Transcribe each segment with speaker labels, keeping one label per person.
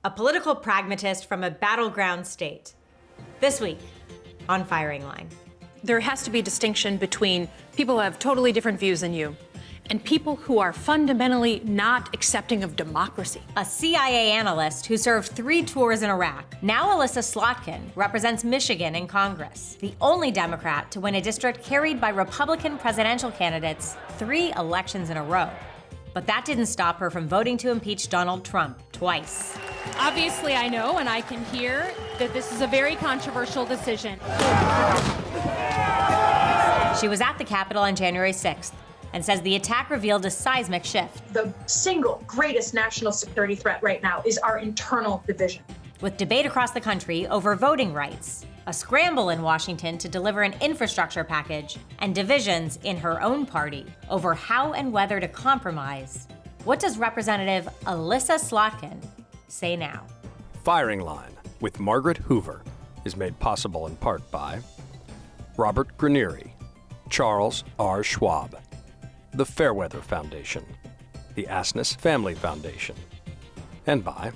Speaker 1: a political pragmatist from a battleground state. This week on Firing Line.
Speaker 2: There has to be a distinction between people who have totally different views than you and people who are fundamentally not accepting of democracy.
Speaker 1: A CIA analyst who served 3 tours in Iraq. Now Elissa Slotkin represents Michigan in Congress, the only Democrat to win a district carried by Republican presidential candidates 3 elections in a row. But that didn't stop her from voting to impeach Donald Trump twice.
Speaker 3: Obviously, I know and I can hear that this is a very controversial decision.
Speaker 1: She was at the Capitol on January 6th and says the attack revealed a seismic shift.
Speaker 4: The single greatest national security threat right now is our internal division.
Speaker 1: With debate across the country over voting rights, a scramble in Washington to deliver an infrastructure package, and divisions in her own party over how and whether to compromise. What does Representative Elissa Slotkin say now?
Speaker 5: Firing Line with Margaret Hoover is made possible in part by Robert Granieri, Charles R. Schwab, the Fairweather Foundation, the Asness Family Foundation, and by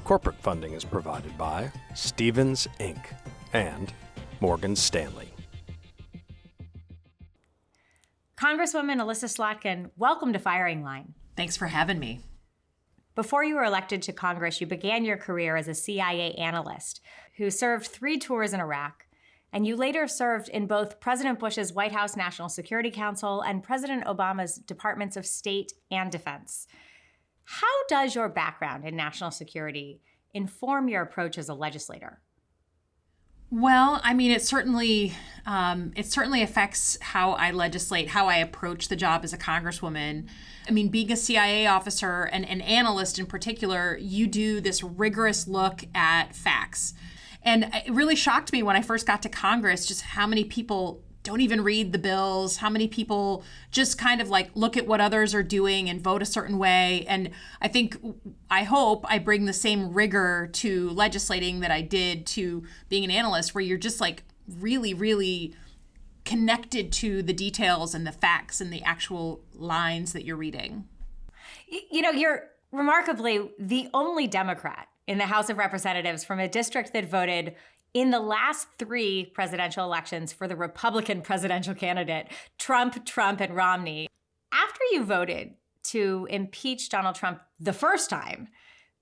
Speaker 5: corporate funding is provided by Stevens Inc. and Morgan Stanley.
Speaker 1: Congresswoman Elissa Slotkin, welcome to Firing Line.
Speaker 2: Thanks for having me.
Speaker 1: Before you were elected to Congress, you began your career as a CIA analyst who served 3 tours in Iraq, and you later served in both President Bush's White House National Security Council and President Obama's Departments of State and Defense. How does your background in national security inform your approach as a legislator?
Speaker 2: Well, I mean, it certainly affects how I legislate, how I approach the job as a congresswoman. I mean, being a CIA officer and an analyst in particular, you do this rigorous look at facts. And it really shocked me when I first got to Congress, just how many people don't even read the bills, how many people just kind of like look at what others are doing and vote a certain way. And I hope I bring the same rigor to legislating that I did to being an analyst, where you're just like really, really connected to the details and the facts and the actual lines that you're reading.
Speaker 1: You know, you're remarkably the only Democrat in the House of Representatives from a district that voted in the last 3 presidential elections for the Republican presidential candidate, Trump, and Romney. After you voted to impeach Donald Trump the first time,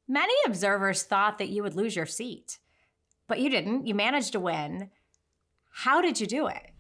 Speaker 1: many observers thought that you would lose your seat. But you didn't. You managed to win. How did you do it?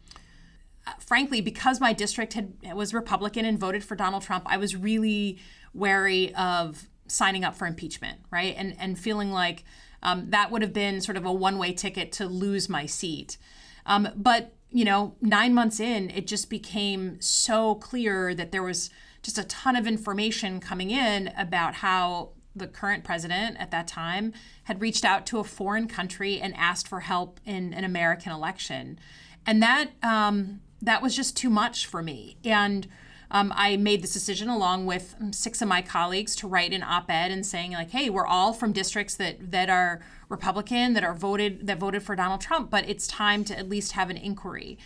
Speaker 2: Frankly, because my district was Republican and voted for Donald Trump, I was really wary of signing up for impeachment, right? And feeling like that would have been sort of a one-way ticket to lose my seat. But, 9 months in, it just became so clear that there was just a ton of information coming in about how the current president at that time had reached out to a foreign country and asked for help in an American election. And that was just too much for me. And I made this decision along with 6 of my colleagues to write an op-ed and saying like, hey, we're all from districts that are Republican, that voted for Donald Trump, but it's time to at least have an inquiry.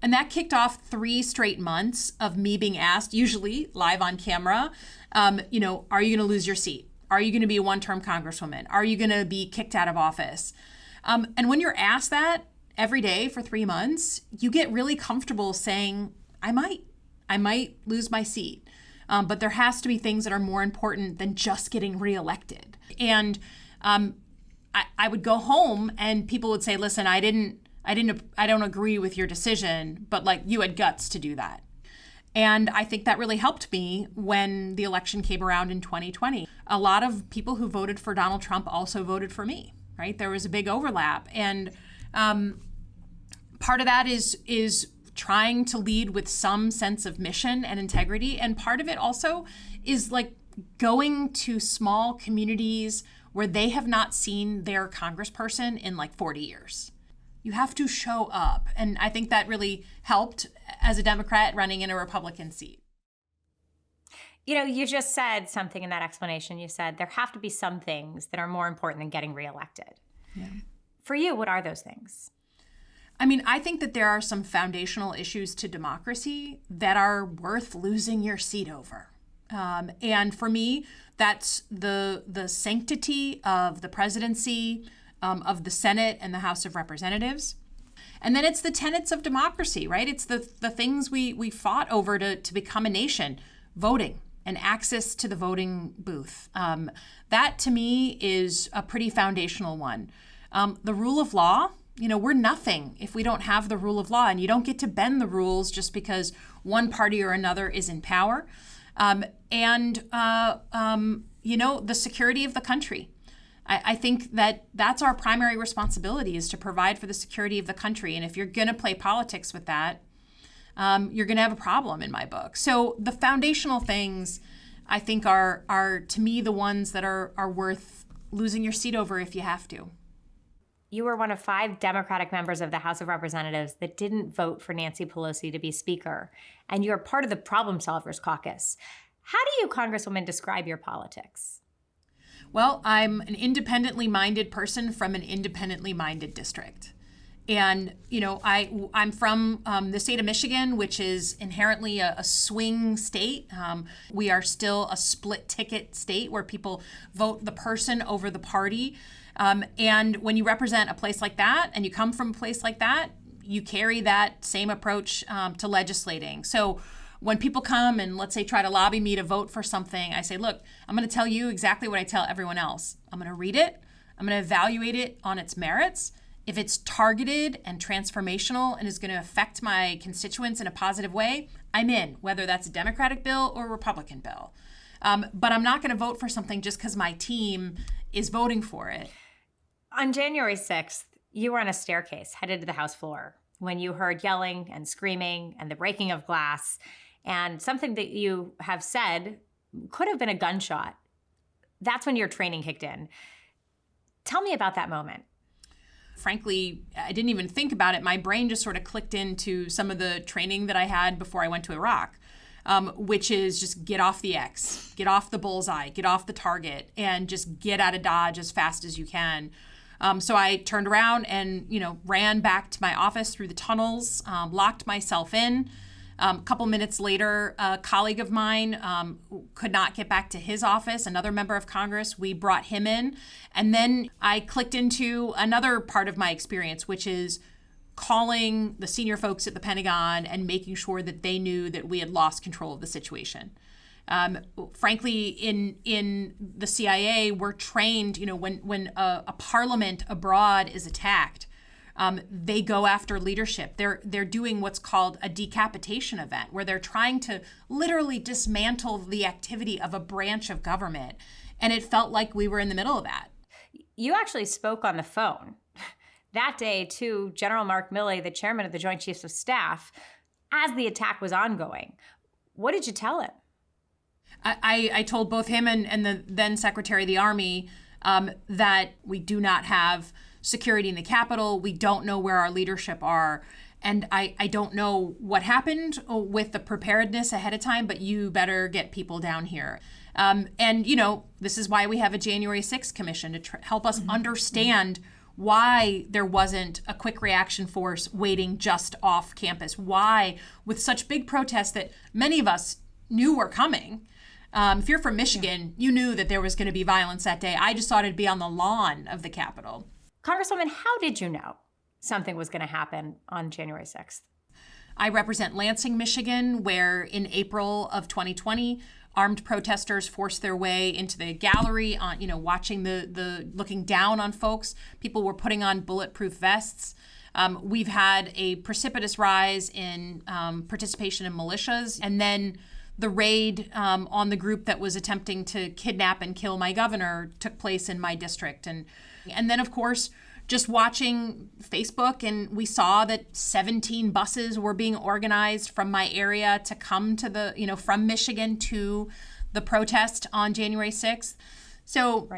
Speaker 2: And that kicked off 3 straight months of me being asked, usually live on camera, are you going to lose your seat? Are you going to be a one-term congresswoman? Are you going to be kicked out of office? And when you're asked that every day for 3 months, you get really comfortable saying, I might lose my seat, but there has to be things that are more important than just getting reelected. And I would go home and people would say, listen, I don't agree with your decision, but like you had guts to do that. And I think that really helped me when the election came around in 2020. A lot of people who voted for Donald Trump also voted for me, right? There was a big overlap. And part of that is trying to lead with some sense of mission and integrity. And part of it also is like going to small communities where they have not seen their congressperson in like 40 years. You have to show up. And I think that really helped as a Democrat running in a Republican seat.
Speaker 1: You just said something in that explanation. You said there have to be some things that are more important than getting reelected.
Speaker 2: Yeah.
Speaker 1: For you, what are those things?
Speaker 2: I mean, I think that there are some foundational issues to democracy that are worth losing your seat over. And for me, that's the sanctity of the presidency, of the Senate and the House of Representatives. And then it's the tenets of democracy, right? It's the things we fought over to become a nation, voting and access to the voting booth. That to me is a pretty foundational one. The rule of law, we're nothing if we don't have the rule of law, and you don't get to bend the rules just because one party or another is in power. The security of the country. I think that's our primary responsibility, is to provide for the security of the country. And if you're going to play politics with that, you're going to have a problem in my book. So the foundational things, I think, are to me the ones that are worth losing your seat over if you have to.
Speaker 1: You were one of 5 Democratic members of the House of Representatives that didn't vote for Nancy Pelosi to be Speaker, and you're part of the Problem Solvers Caucus. How do you, Congresswoman, describe your politics?
Speaker 2: Well, I'm an independently minded person from an independently minded district. And, I'm from the state of Michigan, which is inherently a swing state. We are still a split ticket state where people vote the person over the party. And when you represent a place like that and you come from a place like that, you carry that same approach to legislating. So when people come and, let's say, try to lobby me to vote for something, I say, look, I'm going to tell you exactly what I tell everyone else. I'm going to read it. I'm going to evaluate it on its merits. If it's targeted and transformational and is going to affect my constituents in a positive way, I'm in, whether that's a Democratic bill or a Republican bill. But I'm not going to vote for something just because my team is voting for it.
Speaker 1: On January 6th, you were on a staircase headed to the House floor when you heard yelling and screaming and the breaking of glass. And something that you have said could have been a gunshot. That's when your training kicked in. Tell me about that moment.
Speaker 2: Frankly, I didn't even think about it. My brain just sort of clicked into some of the training that I had before I went to Iraq, which is just get off the X, get off the bullseye, get off the target, and just get out of Dodge as fast as you can. So I turned around and, ran back to my office through the tunnels, locked myself in. A couple minutes later, a colleague of mine could not get back to his office, another member of Congress. We brought him in. And then I clicked into another part of my experience, which is calling the senior folks at the Pentagon and making sure that they knew that we had lost control of the situation. Frankly, in the CIA, we're trained, when a parliament abroad is attacked, they go after leadership. They're doing what's called a decapitation event, where they're trying to literally dismantle the activity of a branch of government. And it felt like we were in the middle of that.
Speaker 1: You actually spoke on the phone that day to General Mark Milley, the chairman of the Joint Chiefs of Staff, as the attack was ongoing. What did you tell him?
Speaker 2: I told both him and the then Secretary of the Army that we do not have security in the Capitol. We don't know where our leadership are. And I don't know what happened with the preparedness ahead of time, but you better get people down here. This is why we have a January 6th commission to help us understand why there wasn't a quick reaction force waiting just off campus. Why, with such big protests that many of us knew were coming, if you're from Michigan, you knew that there was going to be violence that day. I just thought it'd be on the lawn of the Capitol.
Speaker 1: Congresswoman, how did you know something was going to happen on January 6th?
Speaker 2: I represent Lansing, Michigan, where in April of 2020, armed protesters forced their way into the gallery, watching the looking down on folks. People were putting on bulletproof vests. We've had a precipitous rise in participation in militias, and then the raid on the group that was attempting to kidnap and kill my governor took place in my district. And then, of course, just watching Facebook, and we saw that 17 buses were being organized from my area to come to from Michigan to the protest on January 6th. So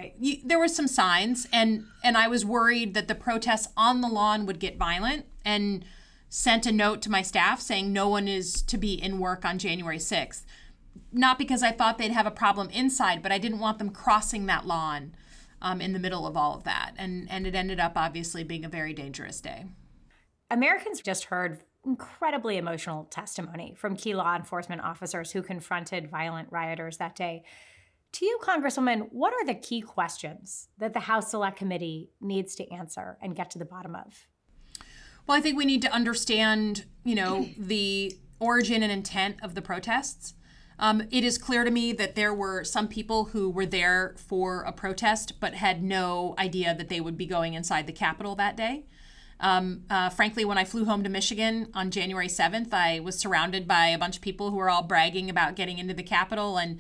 Speaker 2: there were some signs, and I was worried that the protests on the lawn would get violent, and sent a note to my staff saying no one is to be in work on January 6th. Not because I thought they'd have a problem inside, but I didn't want them crossing that lawn in the middle of all of that. And it ended up obviously being a very dangerous day.
Speaker 1: Americans just heard incredibly emotional testimony from key law enforcement officers who confronted violent rioters that day. To you, Congresswoman, what are the key questions that the House Select Committee needs to answer and get to the bottom of?
Speaker 2: Well, I think we need to understand, the origin and intent of the protests. It is clear to me that there were some people who were there for a protest but had no idea that they would be going inside the Capitol that day. Frankly, when I flew home to Michigan on January 7th, I was surrounded by a bunch of people who were all bragging about getting into the Capitol, and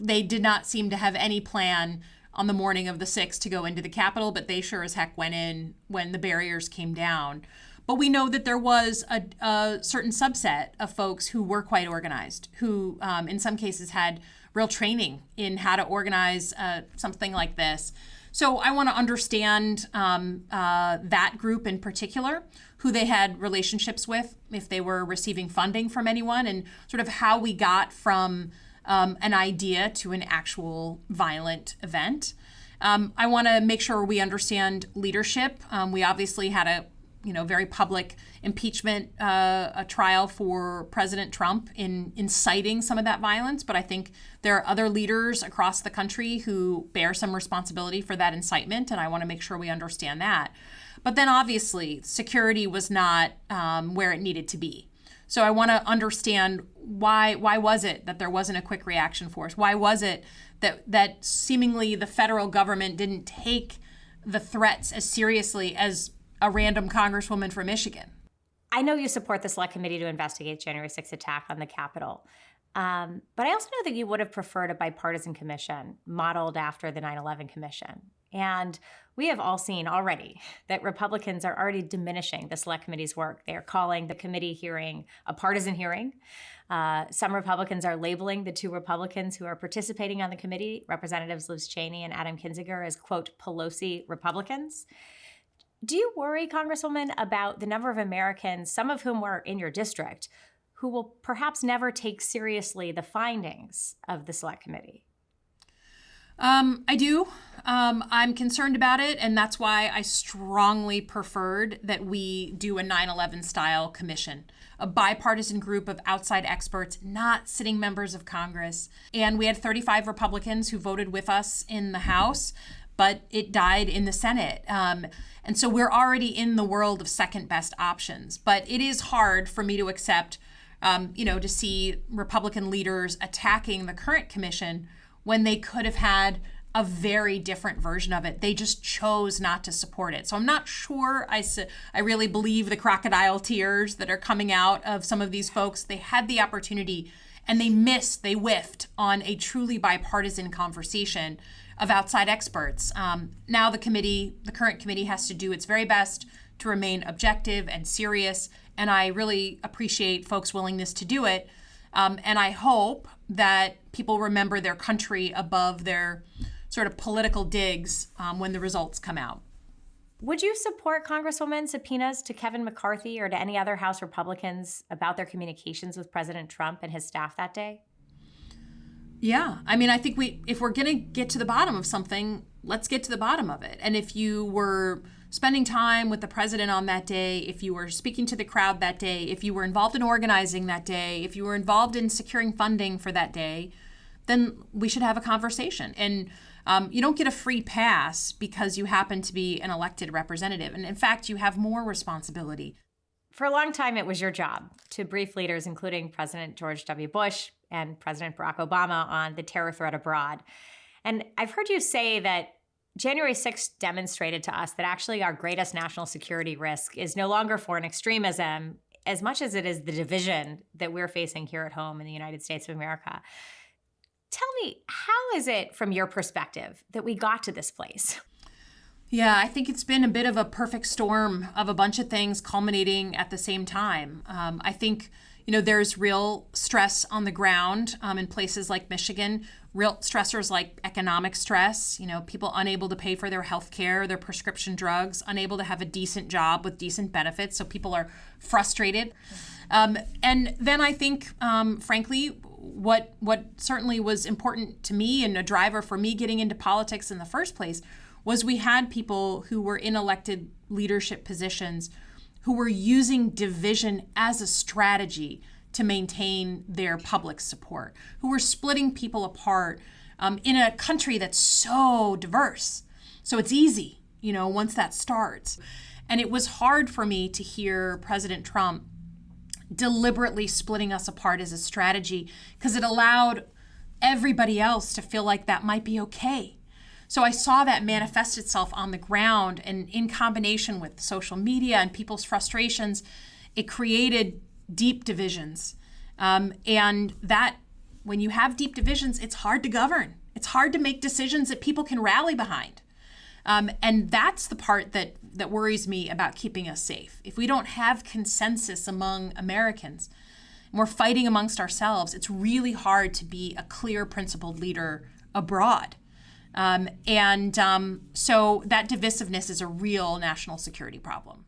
Speaker 2: they did not seem to have any plan on the morning of the 6th to go into the Capitol, but they sure as heck went in when the barriers came down. But we know that there was a certain subset of folks who were quite organized, who in some cases had real training in how to organize something like this. So I want to understand that group in particular, who they had relationships with, if they were receiving funding from anyone, and sort of how we got from an idea to an actual violent event. I want to make sure we understand leadership. We obviously had a very public impeachment a trial for President Trump in inciting some of that violence. But I think there are other leaders across the country who bear some responsibility for that incitement, and I want to make sure we understand that. But then obviously security was not where it needed to be. So I want to understand why was it that there wasn't a quick reaction force? Why was it that seemingly the federal government didn't take the threats as seriously as a random congresswoman from Michigan?
Speaker 1: I know you support the Select Committee to investigate January 6th attack on the Capitol. But I also know that you would have preferred a bipartisan commission modeled after the 9/11 Commission. And we have all seen already that Republicans are already diminishing the Select Committee's work. They are calling the committee hearing a partisan hearing. Some Republicans are labeling the two Republicans who are participating on the committee, Representatives Liz Cheney and Adam Kinzinger, as, quote, Pelosi Republicans. Do you worry, Congresswoman, about the number of Americans, some of whom were in your district, who will perhaps never take seriously the findings of the Select Committee?
Speaker 2: I do. I'm concerned about it, and that's why I strongly preferred that we do a 9/11 style commission, a bipartisan group of outside experts, not sitting members of Congress. And we had 35 Republicans who voted with us in the House, but it died in the Senate. And so we're already in the world of second best options. But it is hard for me to accept, to see Republican leaders attacking the current commission when they could have had a very different version of it. They just chose not to support it. So I'm not sure I really believe the crocodile tears that are coming out of some of these folks. They had the opportunity and they whiffed on a truly bipartisan conversation of outside experts. Now the current committee has to do its very best to remain objective and serious, and I really appreciate folks' willingness to do it. And I hope that people remember their country above their sort of political digs when the results come out.
Speaker 1: Would you support, Congresswoman, subpoenas to Kevin McCarthy or to any other House Republicans about their communications with President Trump and his staff that day?
Speaker 2: Yeah. I mean, I think if we're going to get to the bottom of something, let's get to the bottom of it. And if you were spending time with the president on that day, if you were speaking to the crowd that day, if you were involved in organizing that day, if you were involved in securing funding for that day, then we should have a conversation. And you don't get a free pass because you happen to be an elected representative. And in fact, you have more responsibility.
Speaker 1: For a long time, it was your job to brief leaders, including President George W. Bush and President Barack Obama, on the terror threat abroad. And I've heard you say that January 6th demonstrated to us that actually our greatest national security risk is no longer foreign extremism as much as it is the division that we're facing here at home in the United States of America. Tell me, how is it from your perspective that we got to this place?
Speaker 2: Yeah, I think it's been a bit of a perfect storm of a bunch of things culminating at the same time. I think, there's real stress on the ground in places like Michigan, real stressors like economic stress, people unable to pay for their health care, their prescription drugs, unable to have a decent job with decent benefits. So people are frustrated. And then I think, frankly, what certainly was important to me and a driver for me getting into politics in the first place was we had people who were in elected leadership positions who were using division as a strategy to maintain their public support, who were splitting people apart in a country that's so diverse. So it's easy, once that starts. And it was hard for me to hear President Trump deliberately splitting us apart as a strategy, because it allowed everybody else to feel like that might be okay. So I saw that manifest itself on the ground, and in combination with social media and people's frustrations, it created deep divisions. And that, when you have deep divisions, it's hard to govern. It's hard to make decisions that people can rally behind. And that's the part that worries me about keeping us safe. If we don't have consensus among Americans, and we're fighting amongst ourselves, it's really hard to be a clear, principled leader abroad. So that divisiveness is a real national security problem.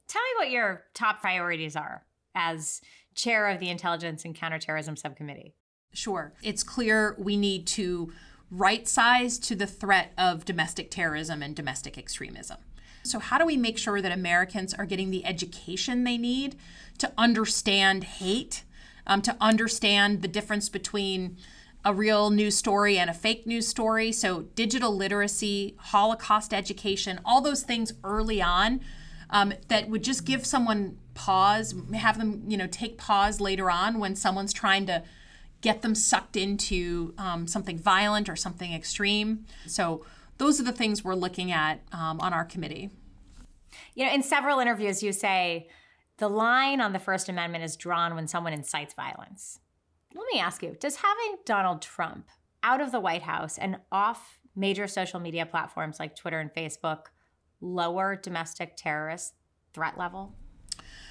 Speaker 1: Tell me what your top priorities are as chair of the Intelligence and Counterterrorism Subcommittee.
Speaker 2: Sure. It's clear we need to right size to the threat of domestic terrorism and domestic extremism. So how do we make sure that Americans are getting the education they need to understand hate, to understand the difference between a real news story and a fake news story? So digital literacy, Holocaust education, all those things early on that would just give someone pause, have them, take pause later on when someone's trying to get them sucked into something violent or something extreme. So those are the things we're looking at on our committee.
Speaker 1: In several interviews, you say the line on the First Amendment is drawn when someone incites violence. Let me ask you, does having Donald Trump out of the White House and off major social media platforms like Twitter and Facebook lower domestic terrorist threat level?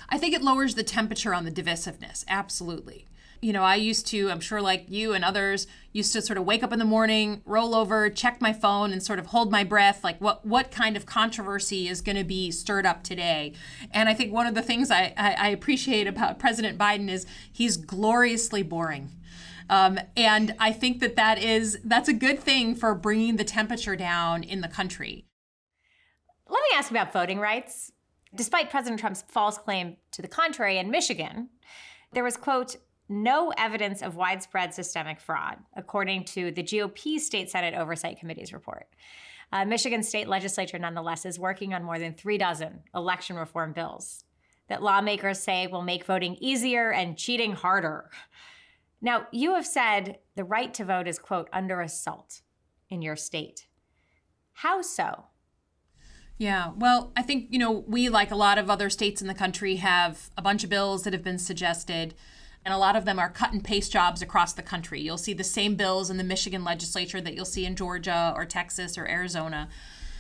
Speaker 2: I think it lowers the temperature on the divisiveness, absolutely. I used to, I'm sure like you and others, used to sort of wake up in the morning, roll over, check my phone, and sort of hold my breath, like what kind of controversy is going to be stirred up today. And I think one of the things I appreciate about President Biden is he's gloriously boring. And I think that's a good thing for bringing the temperature down in the country.
Speaker 1: Let me ask about voting rights. Despite President Trump's false claim to the contrary in Michigan, there was, quote, no evidence of widespread systemic fraud, according to the GOP State Senate Oversight Committee's report. Michigan state legislature, nonetheless, is working on more than 36 election reform bills that lawmakers say will make voting easier and cheating harder. Now, you have said the right to vote is, quote, under assault in your state. How so?
Speaker 2: Yeah, well, I think, we, like a lot of other states in the country, have a bunch of bills that have been suggested, and a lot of them are cut and paste jobs across the country. You'll see the same bills in the Michigan legislature that you'll see in Georgia or Texas or Arizona.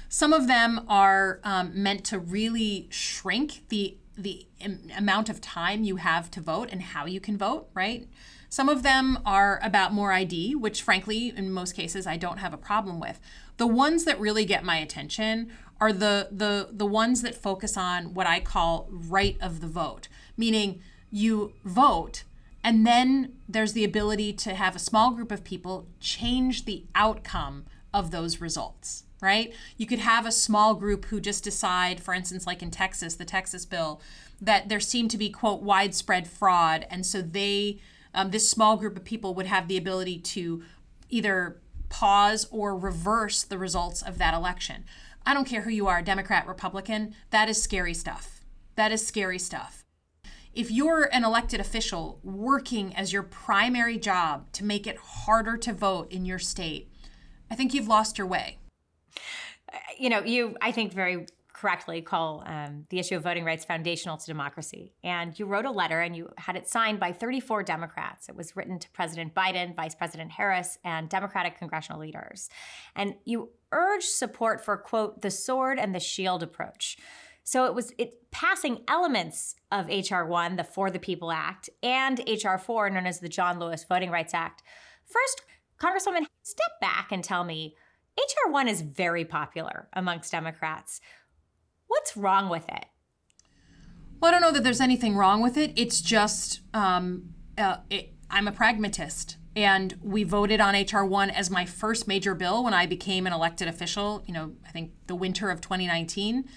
Speaker 2: Some of them are meant to really shrink the amount of time you have to vote and how you can vote, right? Some of them are about more ID, which frankly, in most cases, I don't have a problem with. The ones that really get my attention are the ones that focus on what I call right of the vote, meaning you vote, and then there's the ability to have a small group of people change the outcome of those results, right? You could have a small group who just decide, for instance, like in Texas, the Texas bill, that there seemed to be, quote, widespread fraud. And so this small group of people would have the ability to either pause or reverse the results of that election. I don't care who you are, Democrat, Republican, that is scary stuff. That is scary stuff. If you're an elected official working as your primary job to make it harder to vote in your state, I think you've lost your way.
Speaker 1: You, I think, very correctly call the issue of voting rights foundational to democracy. And you wrote a letter and you had it signed by 34 Democrats. It was written to President Biden, Vice President Harris, and Democratic congressional leaders. And you urged support for, quote, the sword and the shield approach. So it was passing elements of H.R. 1, the For the People Act, and H.R. 4, known as the John Lewis Voting Rights Act. First, Congresswoman, step back and tell me, H.R. 1 is very popular amongst Democrats. What's wrong with it?
Speaker 2: Well, I don't know that there's anything wrong with it. It's just, I'm a pragmatist. And we voted on H.R. 1 as my first major bill when I became an elected official, I think the winter of 2019.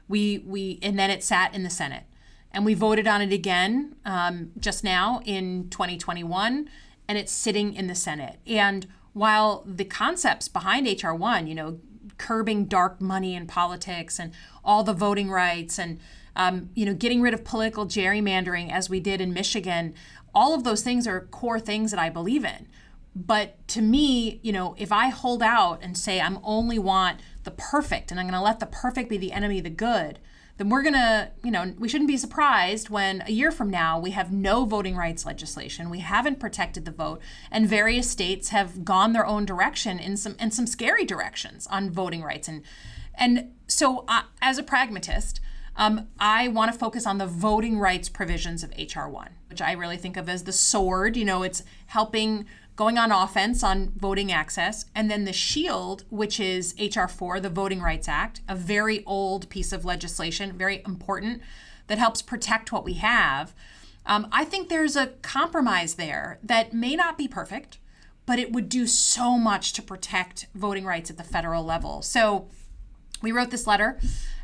Speaker 2: And then it sat in the Senate. And we voted on it again just now in 2021, and it's sitting in the Senate. And while the concepts behind H.R. 1, curbing dark money in politics and all the voting rights and, getting rid of political gerrymandering as we did in Michigan, all of those things are core things that I believe in. But to me, if I hold out and say I'm only want the perfect and I'm going to let the perfect be the enemy of the good, then we're going to, we shouldn't be surprised when a year from now we have no voting rights legislation. We haven't protected the vote, and various states have gone their own direction in some scary directions on voting rights. And so as a pragmatist, I want to focus on the voting rights provisions of H.R. 1, which I really think of as the sword. It's helping going on offense on voting access, and then the shield, which is H.R. 4, the Voting Rights Act, a very old piece of legislation, very important, that helps protect what we have. I think there's a compromise there that may not be perfect, but it would do so much to protect voting rights at the federal level. So we wrote this letter,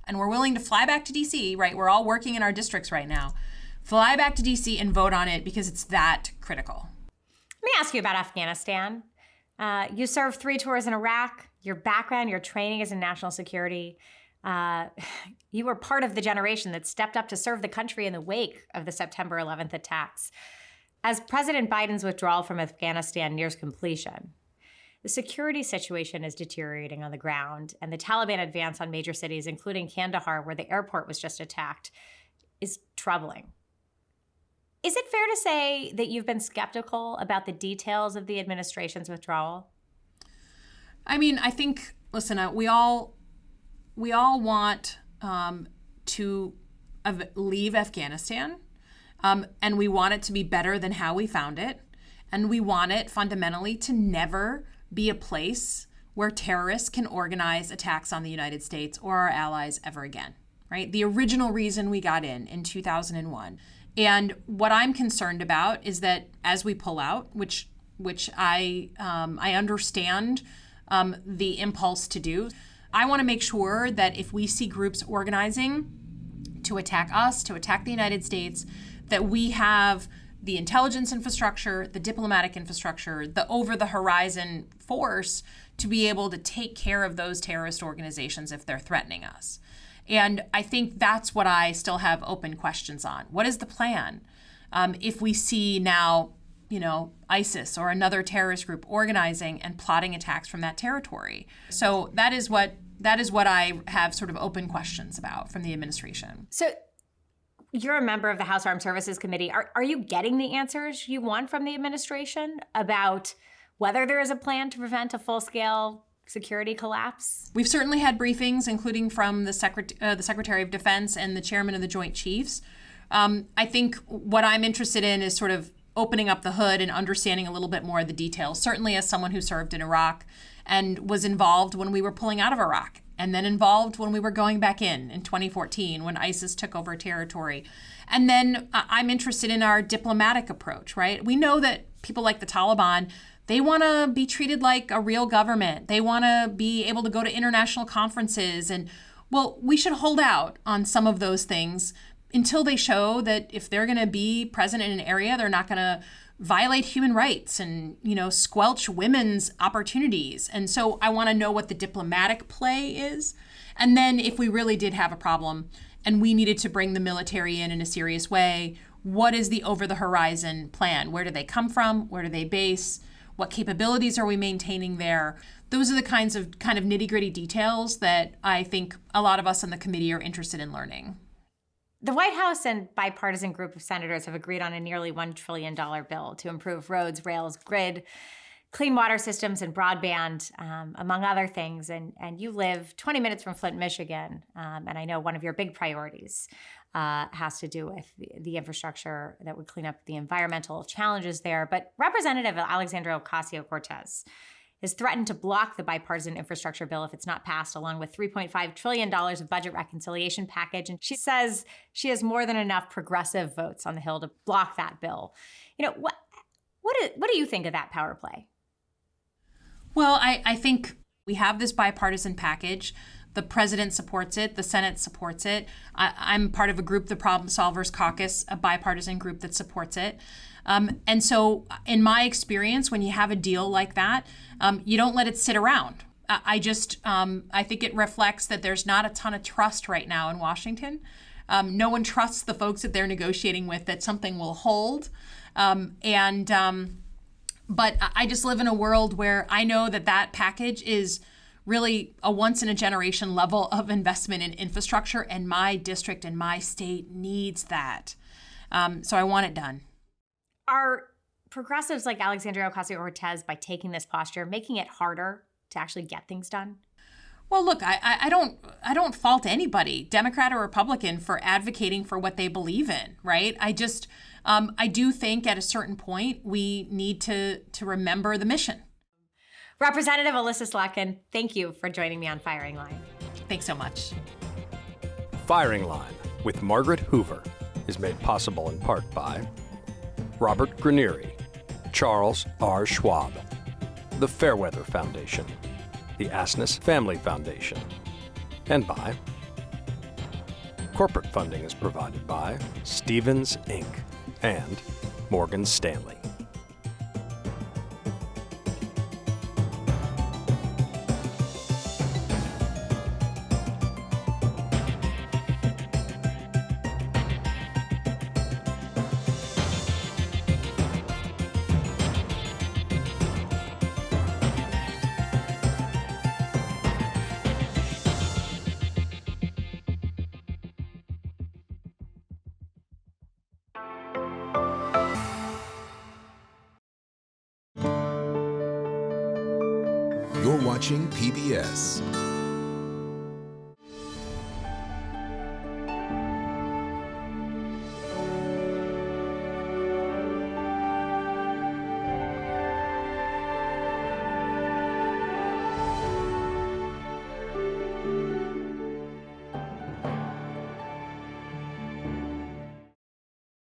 Speaker 2: and we're willing to fly back to D.C., right? We're all working in our districts right now. Fly back to D.C. and vote on it because it's that critical.
Speaker 1: Let me ask you about Afghanistan. You served 3 tours in Iraq. Your background, your training is in national security. You were part of the generation that stepped up to serve the country in the wake of the September 11th attacks. As President Biden's withdrawal from Afghanistan nears completion, the security situation is deteriorating on the ground, and the Taliban advance on major cities, including Kandahar, where the airport was just attacked, is troubling. Is it fair to say that you've been skeptical about the details of the administration's withdrawal?
Speaker 2: I mean, I think, listen, we all want to leave Afghanistan, and we want it to be better than how we found it, and we want it fundamentally to never be a place where terrorists can organize attacks on the United States or our allies ever again, right? The original reason we got in 2001. And what I'm concerned about is that as we pull out, which I understand the impulse to do, I want to make sure that if we see groups organizing to attack us, to attack the United States, that we have the intelligence infrastructure, the diplomatic infrastructure, the over-the-horizon force to be able to take care of those terrorist organizations if they're threatening us. And I think that's what I still have open questions on. What is the plan? If we see now, ISIS or another terrorist group organizing and plotting attacks from that territory. So that is what I have sort of open questions about from the administration.
Speaker 1: So you're a member of the House Armed Services Committee. Are you getting the answers you want from the administration about whether there is a plan to prevent a full-scale security collapse?
Speaker 2: We've certainly had briefings, including from the Secretary of Defense and the Chairman of the Joint Chiefs. I think what I'm interested in is sort of opening up the hood and understanding a little bit more of the details, certainly as someone who served in Iraq and was involved when we were pulling out of Iraq, and then involved when we were going back in 2014 when ISIS took over territory. And then I'm interested in our diplomatic approach, right? We know that people like the Taliban, they want to be treated like a real government. They want to be able to go to international conferences. And, well, we should hold out on some of those things until they show that if they're going to be present in an area, they're not going to violate human rights and, squelch women's opportunities. And so I want to know what the diplomatic play is. And then if we really did have a problem and we needed to bring the military in a serious way, what is the over-the-horizon plan? Where do they come from? Where do they base? What capabilities are we maintaining there? Those are the kind of nitty-gritty details that I think a lot of us on the committee are interested in learning.
Speaker 1: The White House and bipartisan group of senators have agreed on a nearly $1 trillion bill to improve roads, rails, grid, clean water systems, and broadband, among other things. And you live 20 minutes from Flint, Michigan. And I know one of your big priorities has to do with the infrastructure that would clean up the environmental challenges there. But Representative Alexandria Ocasio-Cortez has threatened to block the bipartisan infrastructure bill if it's not passed, along with $3.5 trillion of budget reconciliation package. And she says she has more than enough progressive votes on the Hill to block that bill. What do you think of that power play?
Speaker 2: Well, I think we have this bipartisan package, The president supports it. The Senate supports it. I'm part of a group, the Problem Solvers Caucus, a bipartisan group that supports it. And so in my experience, when you have a deal like that, you don't let it sit around. I think it reflects that there's not a ton of trust right now in Washington. No one trusts the folks that they're negotiating with that something will hold. But I just live in a world where I know that package is really a once-in-a-generation level of investment in infrastructure, and my district and my state needs that. So I want it done.
Speaker 1: Are progressives like Alexandria Ocasio-Cortez, by taking this posture, making it harder to actually get things done?
Speaker 2: Well, look, I don't fault anybody, Democrat or Republican, for advocating for what they believe in, right? I do think at a certain point we need to remember the mission.
Speaker 1: Representative Elissa Slotkin, thank you for joining me on Firing Line.
Speaker 2: Thanks so much.
Speaker 5: Firing Line with Margaret Hoover is made possible in part by Robert Granieri, Charles R. Schwab, the Fairweather Foundation, the Asness Family Foundation, and by corporate funding is provided by Stevens Inc. and Morgan Stanley.
Speaker 6: You're watching PBS.